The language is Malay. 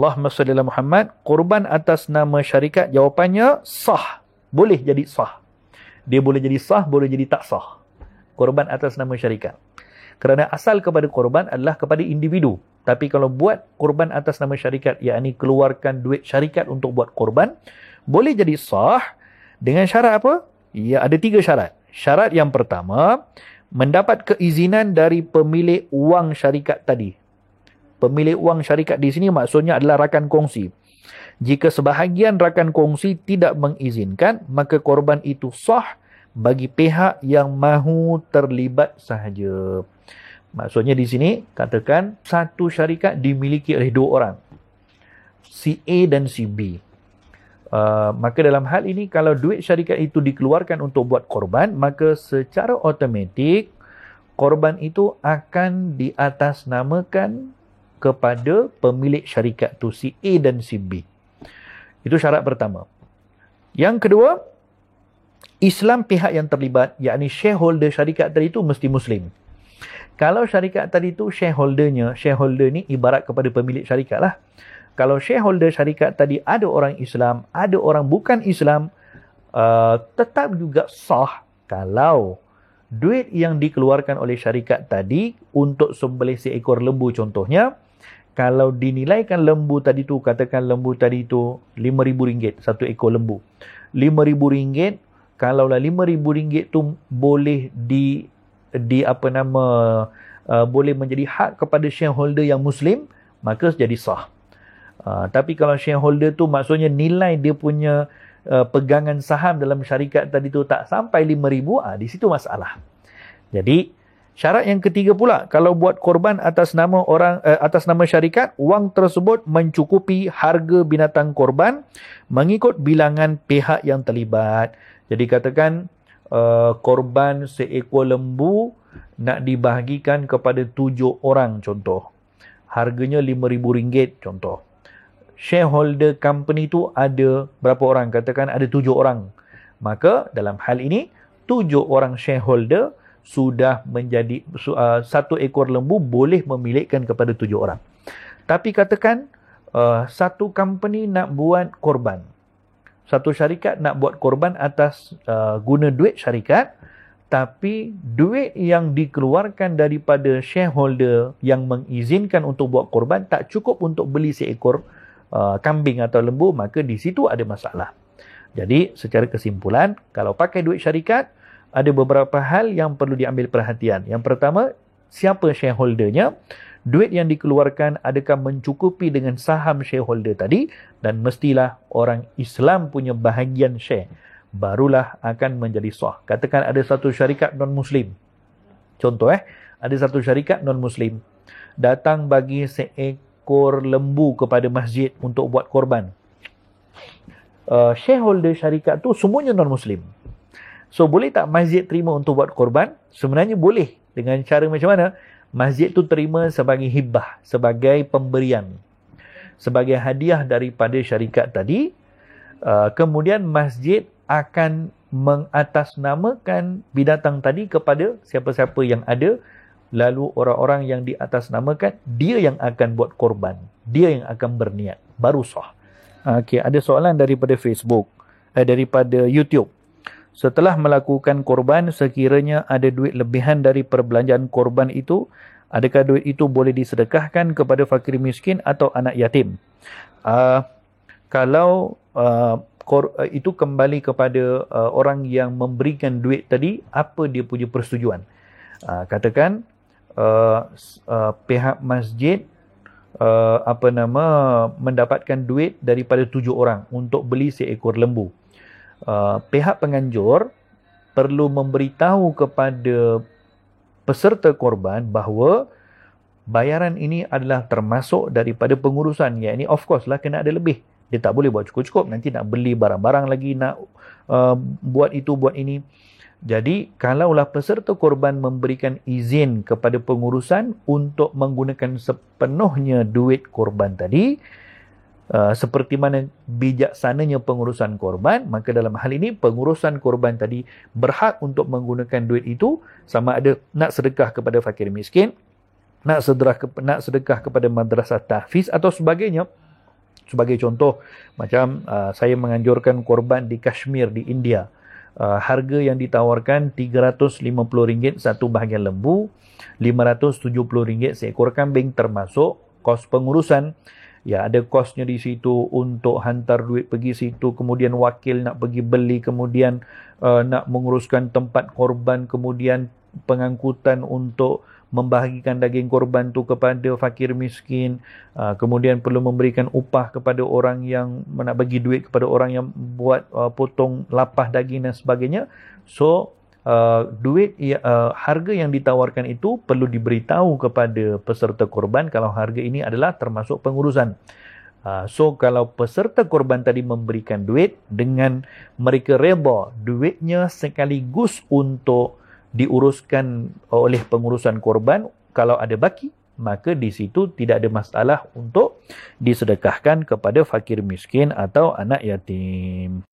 Allahumma salli ala Muhammad, korban atas nama syarikat, jawapannya sah. Boleh jadi sah. Dia boleh jadi sah, boleh jadi tak sah. Korban atas nama syarikat. Kerana asal kepada korban adalah kepada individu. Tapi kalau buat korban atas nama syarikat, yakni keluarkan duit syarikat untuk buat korban, boleh jadi sah dengan syarat apa? Ya, ada 3 syarat. Syarat yang pertama, mendapat keizinan dari pemilik wang syarikat tadi. Pemilik wang syarikat di sini maksudnya adalah rakan kongsi. Jika sebahagian rakan kongsi tidak mengizinkan, maka korban itu sah bagi pihak yang mahu terlibat sahaja. Maksudnya di sini, katakan satu syarikat dimiliki oleh 2 orang. Si A dan si B. Maka dalam hal ini, kalau duit syarikat itu dikeluarkan untuk buat korban, maka secara automatik, korban itu akan diatasnamakan kepada pemilik syarikat tu, si A dan si B. Itu syarat pertama. Yang kedua, Islam pihak yang terlibat, yakni shareholder syarikat tadi itu mesti Muslim. Kalau syarikat tadi itu shareholder ni ibarat kepada pemilik syarikat lah. Kalau shareholder syarikat tadi ada orang Islam, ada orang bukan Islam, tetap juga sah kalau duit yang dikeluarkan oleh syarikat tadi untuk sembelih seekor lembu contohnya, kalau dinilaikan lembu tadi tu, katakan lembu tadi tu RM5,000 satu ekor lembu. RM5,000, kalaulah RM5,000 tu boleh boleh menjadi hak kepada shareholder yang Muslim, maka jadi sah. Tapi kalau shareholder tu maksudnya nilai dia punya pegangan saham dalam syarikat tadi tu tak sampai RM5,000, di situ masalah. Jadi syarat yang ketiga pula, kalau buat korban atas nama atas nama syarikat, wang tersebut mencukupi harga binatang korban mengikut bilangan pihak yang terlibat. Jadi katakan korban seekor lembu nak dibahagikan kepada 7 orang contoh. Harganya RM5,000 contoh. Shareholder company tu ada berapa orang? Katakan ada 7 orang. Maka dalam hal ini 7 orang shareholder sudah menjadi satu ekor lembu boleh memilikkan kepada 7 orang. Tapi katakan satu company nak buat korban. Satu syarikat nak buat korban atas guna duit syarikat, tapi duit yang dikeluarkan daripada shareholder yang mengizinkan untuk buat korban tak cukup untuk beli seekor kambing atau lembu, maka di situ ada masalah. Jadi secara kesimpulan, kalau pakai duit syarikat, ada beberapa hal yang perlu diambil perhatian. Yang pertama, siapa shareholdernya? Duit yang dikeluarkan adakah mencukupi dengan saham shareholder tadi? Dan mestilah orang Islam punya bahagian share. Barulah akan menjadi sah. Katakan ada satu syarikat non-Muslim. Contoh ada satu syarikat non-Muslim datang bagi seekor lembu kepada masjid untuk buat korban. Shareholder syarikat tu semuanya non-Muslim. So, boleh tak masjid terima untuk buat korban? Sebenarnya boleh. Dengan cara macam mana? Masjid tu terima sebagai hibah, sebagai pemberian, sebagai hadiah daripada syarikat tadi. Kemudian masjid akan mengatasnamakan binatang tadi kepada siapa-siapa yang ada. Lalu orang-orang yang diatasnamakan, dia yang akan buat korban. Dia yang akan berniat. Baru sah. Okey, ada soalan daripada Facebook. Daripada YouTube. Setelah melakukan korban, sekiranya ada duit lebihan dari perbelanjaan korban itu, adakah duit itu boleh disedekahkan kepada fakir miskin atau anak yatim? Kalau itu kembali kepada orang yang memberikan duit tadi, apa dia punya persetujuan. Katakan pihak masjid mendapatkan duit daripada 7 orang untuk beli seekor lembu. Pihak penganjur perlu memberitahu kepada peserta korban bahawa bayaran ini adalah termasuk daripada pengurusan. Yang ini of course lah kena ada lebih. Dia tak boleh buat cukup-cukup. Nanti nak beli barang-barang lagi, nak buat itu, buat ini. Jadi kalaulah peserta korban memberikan izin kepada pengurusan untuk menggunakan sepenuhnya duit korban tadi, seperti mana bijaksananya pengurusan korban, maka dalam hal ini pengurusan korban tadi berhak untuk menggunakan duit itu, sama ada nak sedekah kepada fakir miskin, nak sedekah kepada madrasah tahfiz atau sebagainya. Sebagai contoh, macam saya menganjurkan korban di Kashmir di India. Harga yang ditawarkan RM350 satu bahagian lembu, RM570 seekor kambing, termasuk kos pengurusan. Ya, ada kosnya di situ untuk hantar duit pergi situ, kemudian wakil nak pergi beli, kemudian nak menguruskan tempat korban, kemudian pengangkutan untuk membahagikan daging korban tu kepada fakir miskin, kemudian perlu memberikan upah kepada orang yang nak bagi duit kepada orang yang buat potong lapah daging dan sebagainya. So harga yang ditawarkan itu perlu diberitahu kepada peserta korban kalau harga ini adalah termasuk pengurusan. So kalau peserta korban tadi memberikan duit dengan mereka reda duitnya sekaligus untuk diuruskan oleh pengurusan korban, kalau ada baki, maka di situ tidak ada masalah untuk disedekahkan kepada fakir miskin atau anak yatim.